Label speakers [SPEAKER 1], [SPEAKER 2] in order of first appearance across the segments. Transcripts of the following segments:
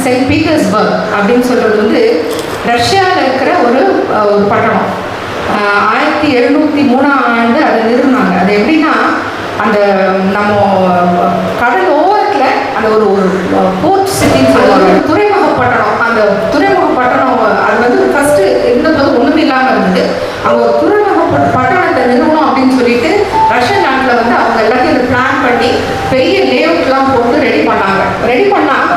[SPEAKER 1] Saint Petersburg அப்படின்னு சொல்கிறது வந்து ரஷ்யாவில் இருக்கிற ஒரு பட்டணம். 1703 அதை நிறுவனாங்க. அது எப்படின்னா அந்த நம்ம கடல் ஓரத்தில் அந்த ஒரு போர்ட் சிட்டின்னு சொல்லுவாங்க, துறைமுக பட்டணம். அந்த துறைமுக பட்டணம் அது வந்து ஃபஸ்ட்டு இருந்தபோது ஒன்றுமே இல்லாமல் இருந்தது. அவங்க ஒரு துறைமுக பட்டணத்தை நிறுவனம் அப்படின்னு சொல்லிட்டு ரஷ்யன் நாட்டில் வந்து அவங்க எல்லாத்தையும் பிளான் பண்ணி பெரிய லேஅவுட்லாம் போட்டு ரெடி பண்ணாங்க. ரெடி பண்ணால்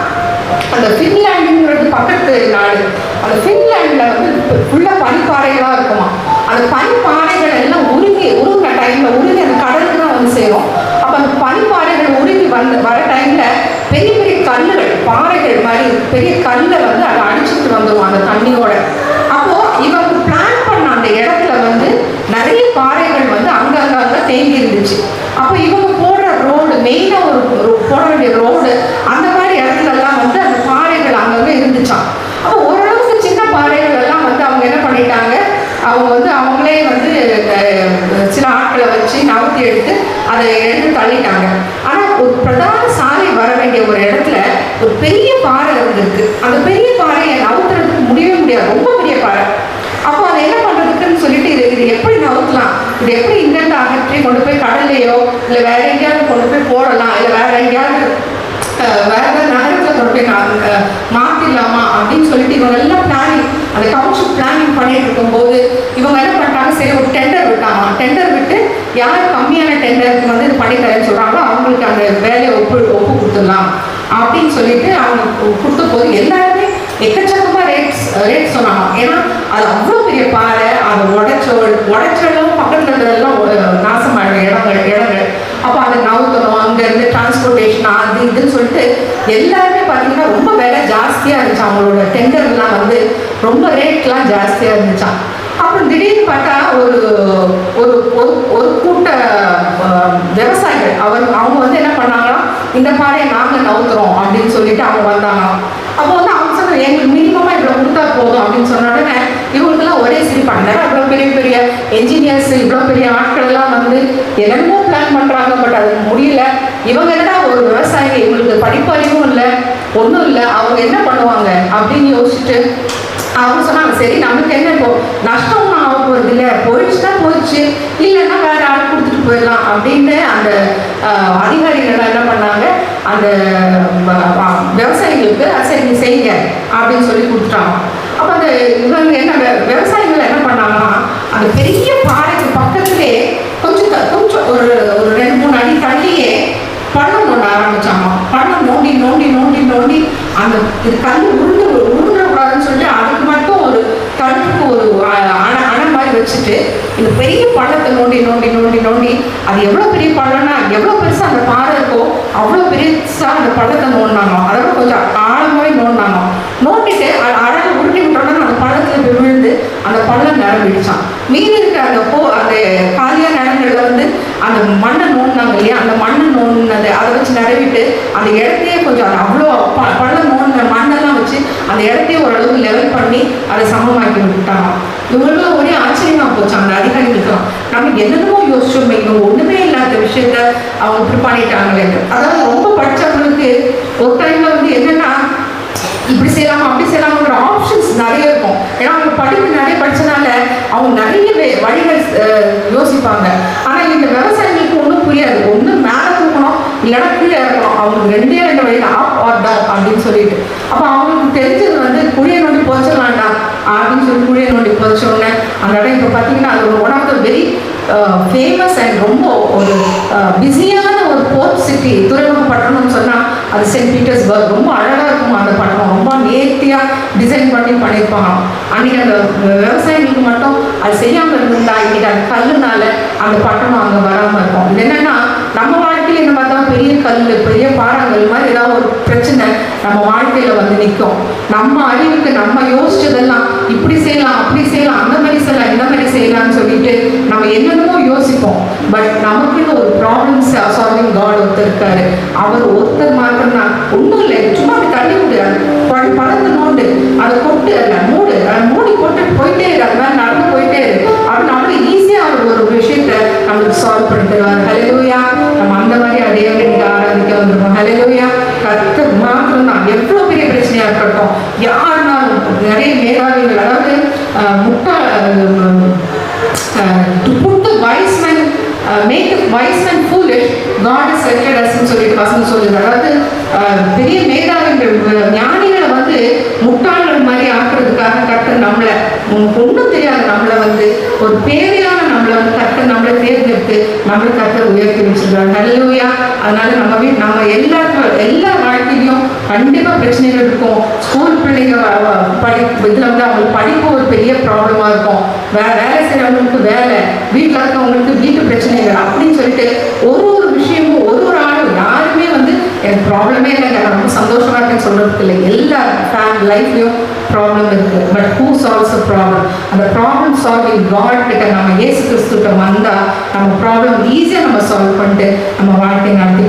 [SPEAKER 1] அந்த ஃபின்லாண்டுங்கிறது பக்கத்து நாடு. அந்த ஃபின்லாண்டில் வந்து ஃபுல்லாக பனிப்பாறைகளாக இருக்குமா. அந்த பனிப்பாறைகள் எல்லாம் உருகின டைமில் உருகி அந்த கடலுக்கு தான் வந்து சேரும். அப்போ அந்த பனிப்பாறைகள் உருகி வர டைமில் பெரிய பெரிய கல்லுகள், பாறைகள் மாதிரி பெரிய கல்லை வந்து அதை அடிச்சுட்டு வந்துடும் அந்த தண்ணியோட. அப்போது இவங்க பிளான் பண்ண அந்த இடத்துல வந்து நிறைய பாறைகள் வந்து அங்கங்கே தேங்கி இருந்துச்சு. அப்போ இவங்க போடுற ரோடு, மெயினாக ஒரு போட வேண்டிய ரோடு, அந்த மாதிரி இடத்துலலாம் வந்து அந்த பாறைகள் அங்கங்கே இருந்துச்சான். அப்போ ஓரளவுக்கு சின்ன பாறைகள் எல்லாம் வந்து அவங்க என்ன பண்ணிட்டாங்க, அவங்க வந்து அவங்களே வந்து சில ஆட்களை வச்சு நவுத்தி எடுத்து அதை எடுத்து தள்ளிட்டாங்க. ஆனால் ஒரு பிரதான சாலை வர வேண்டிய ஒரு இடத்துல ஒரு பெரிய பாறை இருந்திருக்கு. அந்த பெரிய பாறையை நவுத்துறதுக்கு முடியவே முடியாது, ரொம்ப பெரிய பாறை. அப்போ அதை என்ன பண்ணுறதுக்குன்னு சொல்லிட்டு இது எப்படி நவுத்தலாம், இது எப்படி இங்கிருந்து அகற்றி கொண்டு போய் கடல்லையோ இல்லை வேற எங்கேயாவது கொண்டு போய் போடலாம், இல்லை வேற எங்கேயாவது வேற நகரத்தில் கொண்டு போய் மாற்றிடலாமா அப்படின்னு சொல்லிட்டு இவங்க எல்லாம் பிளானிங், அந்த கவுன்சில் பிளானிங் பண்ணிட்டு இருக்கும்போது இவங்க என்ன பண்ணிட்டாங்க, சரி ஒரு டெண்டர் விட்டாங்க. டெண்டர் விட்டு யார் கம்மியான டெண்டருக்கு வந்து இது பண்ணித்தரேன்னு சொல்கிறாங்களோ அவங்களுக்கு அந்த வேலையை ஒப்பு கொடுத்துடலாம் அப்படின்னு சொல்லிட்டு அவங்க கொடுத்த போது எல்லாருமே எக்கச்சக்கமாக ரேட் சொன்னாங்க. ஏன்னா அது அவ்வளோ பெரிய பாறை, அதை உடைச்சலும் பக்கத்தில் இருந்ததெல்லாம் நாசமான இடங்கள். அப்போ அதை நவுத்தணும், அங்கேருந்து டிரான்ஸ்போர்ட்டேஷன் அது இதுன்னு சொல்லிட்டு எல்லாருமே பார்த்தீங்கன்னா ரொம்ப விலை ஜாஸ்தியாக இருந்துச்சு. அவங்களோட டெண்டர்லாம் வந்து ரொம்ப ரேட்லாம் ஜாஸ்தியாக இருந்துச்சான். அப்புறம் திடீர்னு பார்த்தா ஒரு ஒரு ஒரு கூட்ட விவசாயிகள் அவங்க வந்து என்ன பண்ணாங்கன்னா, இந்த பாறையை நாங்கள் நவுத்துறோம் அப்படின்னு சொல்லிட்டு அவங்க வந்தாங்க. அப்போ வந்து அவங்க சொன்ன எங்களுக்கு மினிமமாக இவ்வளோ கொடுத்தா போதும் அப்படின்னு சொன்ன உடனே இவங்களுக்கெல்லாம் ஒரே சிரிப்பாங்க. இவ்வளோ பெரிய பெரிய என்ஜினியர்ஸ், இவ்வளோ பெரிய ஆட்கள் எல்லாம் வந்து என்னென்னமோ பிளான் பண்ணுறாங்க, பட் அது முடியல. இவங்க என்னடா ஒரு விவசாயி, இவங்களுக்கு படிப்பறிவும் இல்லை, ஒன்றும் இல்லை, அவங்க என்ன பண்ணுவாங்க அப்படின்னு யோசிச்சுட்டு அவங்க சொன்னாங்க, சரி நமக்கு என்ன இப்போ நஷ்டம்னு ஆக போகிறது இல்லை, போயிடுச்சுன்னா போயிடுச்சு, இல்லைன்னா வேற ஆள் கொடுத்துட்டு போயிடலாம் அப்படின்னு அந்த அதிகாரிகள் என்ன பண்ணாங்க, அந்த விவசாயிகளுக்கு சரி நீ செய்யுங்க அப்படின்னு சொல்லி கொடுத்துட்டாங்க. அப்போ அந்த இவங்க என்ன விவசாயிகள் என்ன பண்ணாங்கன்னா, அந்த பெரிய பாறைக்கு பக்கத்திலே கொஞ்சம் ஒரு 2-3 அடி தள்ளியே பள்ளம் நோண்ட ஆரம்பிச்சாங்க. பள்ளம் நோண்டி நோண்டி நோண்டி நோண்டி அந்த இது கல் உருண்டக்கூடாதுன்னு சொல்லிட்டு அதுக்கு மட்டும் ஒரு தடுப்புக்கு ஒரு அணை மாதிரி வச்சுட்டு இந்த பெரிய பள்ளத்தை நோண்டி நோண்டி நோண்டி நோண்டி அது எவ்வளோ பெரிய பள்ளம்னா எவ்வளோ பெருசாக அந்த பாறை இருக்கோ அவ்வளோ பெருசாக அந்த பள்ளத்தை நோண்டினாங்க. அதோட கொஞ்சம் ஆழமாகவே நோண்டினாங்க. நோண்டிட்டு அழகாக உருட்டி விட்டோன்னா அந்த பள்ளத்தில் விழுந்து அந்த பள்ளம் நிரம்பிடுச்சான். மீதி இருக்க அந்த காலியான இடங்களில் வந்து அந்த மண்ணை நோண்டினாங்க இல்லையா, அந்த மண்ணை நோண்டினது அதை வச்சு நிரவிட்டு அந்த இடத்தையே கொஞ்சம் அது அவ்வளோ பள்ளம் நோண்டின மண்ணெல்லாம் வச்சு அந்த இடத்தையே ஓரளவுக்கு லெவல் பண்ணி அதை சமமாக்கி விட்டாங்க. இவ்வளோ ஒரே ஆச்சரியமா போச்சு அந்த அதிகாரிகளுக்கும். நம்ம என்னென்னமோ யோசிச்சோம், இவங்க ஒன்றுமே இல்லாத விஷயத்த அவங்க இப்படி பண்ணிட்டாங்களே. அதாவது ரொம்ப படித்தவங்களுக்கு ஒரு டைம்ல வந்து என்னென்னா இப்படி செய்யலாமா அப்படி செய்யலாமாங்கிற ஆப்ஷன்ஸ் நிறைய இருக்கும். ஏன்னா அவங்க படிப்பு நிறைய படித்தனால அவங்க நிறைய வழிகள் யோசிப்பாங்க. ஆனால் இந்த விவசாயிகளுக்கு ஒன்றும் புரியாது. ஒன்று மேலே தூக்கணும், இல்லைன்னா கீழே இறக்கணும். அவங்களுக்கு 2 வழியில் ஆப் ஆர் டவுன் அப்படின்னு சொல்லிட்டு. அப்போ அவங்களுக்கு தெரிஞ்சது வந்து குழியை நோண்டி புதைச்சிடலாண்டா அப்படின்னு சொல்லி குழியை நோண்டி புதைச்சோடனே அந்த இடம் இப்போ பார்த்தீங்கன்னா அது ஒரு one of the very famous and ரொம்ப ஒரு பிஸியான ஒரு போர்ட் சிட்டி. துறைமுக பட்டணம்னு சொன்னால் அது செயின்ட் பீட்டர்ஸ்பர்க். ரொம்ப அழகாக இருக்கும் அந்த பட்டணம், ரொம்ப நேர்த்தியாக டிசைன் பண்ணியிருப்பாங்க. அன்றைக்கி அந்த விவசாயிகளுக்கு மட்டும் அது செய்யாமல் இருந்தா இன்னைக்கு அந்த கல்லுனால அந்த பட்டணம் அங்கே வராமல் இருக்கும். இது என்னென்னா நம்ம வாழ்க்கையில இந்த மாதிரி தான் பெரிய கல் பெரிய பாறாங்கல் மாதிரி ஏதாவது ஒரு பிரச்சனை நம்ம வாழ்க்கையில வந்து நிற்கும். நம்ம அறிவுக்கு நம்ம யோசிச்சதெல்லாம் இப்படி செய்யலாம் அப்படி செய்யலாம் அந்த மாதிரி செய்யலாம் இந்த மாதிரி செய்யலாம்னு சொல்லிட்டு நம்ம என்னென்னமோ யோசிப்போம். பட் நமக்குன்னு ஒரு ப்ராப்ளம் சால்விங் காட் ஒருத்தர் இருக்காரு. அவர் ஒருத்தர் மாத்திரம் தான். ஒன்றும் இல்லை, சும்மா அப்படி தள்ளி விடு, அது பறந்து நோண்டு, அதை கொட்டு, அதில் மூடு, மூடி போட்டு போயிட்டே இரு, அது மாதிரி நடந்து போயிட்டே இரு. அவர் நம்மளுக்கு ஈஸியாக ஒரு விஷயத்த நம்மளுக்கு சால்வ் பண்ணி தருவார். ஹல்லேலூயா. நம்ம அந்த மாதிரி அதே இன்னைக்கு ஆராதிக்க வந்திருக்கோம். ஹல்லேலூயா. கர்த்தர் மாத்திரம் தான். எவ்வளோ பெரிய பிரச்சனையா இருக்கட்டும், யாருனாலும் நிறைய மேதாவிகள், அதாவது to put the wise man, make the wise man foolish, God has selected us ன்னு சொல்லிட்டு வசனம் சொல்லுது. அதாவது பெரிய மேதாவிகள் ஞானிகளை வந்து முட்டாள்கள் மாதிரி ஆக்குறதுக்காக கர்த்தர் நம்மளை ஒன்றும் தெரியாது நம்மளை வந்து ஒரு பேரையான நம்மளை வந்து கர்த்தர் நம்மளை தேர்ந்தெடுத்து நம்மளை கர்த்தர் உயர்த்தி வச்சிருக்காரு. ஹல்லேலூயா. அதனால நம்ம எல்லா வாழ்க்கையிலையும் கண்டிப்பா பிரச்சனைகள் இருக்கும். ஸ்கூல் பிள்ளைங்க இதுல வந்து அவங்களுக்கு படிப்பு ஒரு பெரிய ப்ராப்ளமா இருக்கும். வேலை செய்யறவங்களுக்கு வேலை, வீட்டில் இருக்கவங்களுக்கு வீட்டு பிரச்சனைகள் அப்படின்னு சொல்லிட்டு ஒரு விஷயமும் ஒரு ஆளும் யாருமே வந்து எனக்கு ப்ராப்ளமே இல்லைங்க, நான் ரொம்ப சந்தோஷமா இருக்கேன்னு சொல்றதுக்கு இல்லை. எல்லா லைஃப்லயும் ப்ராப்ளம் இருக்கு. But who solves a problem? அந்த ப்ராப்ளம் சால்விங் காட் கிட்ட நம்ம இயேசு கிறிஸ்துட்ட வந்தா நம்ம ப்ராப்ளம் ஈஸியா நம்ம சால்வ் பண்ணிட்டு நம்ம வாழ்க்கையை நடத்தி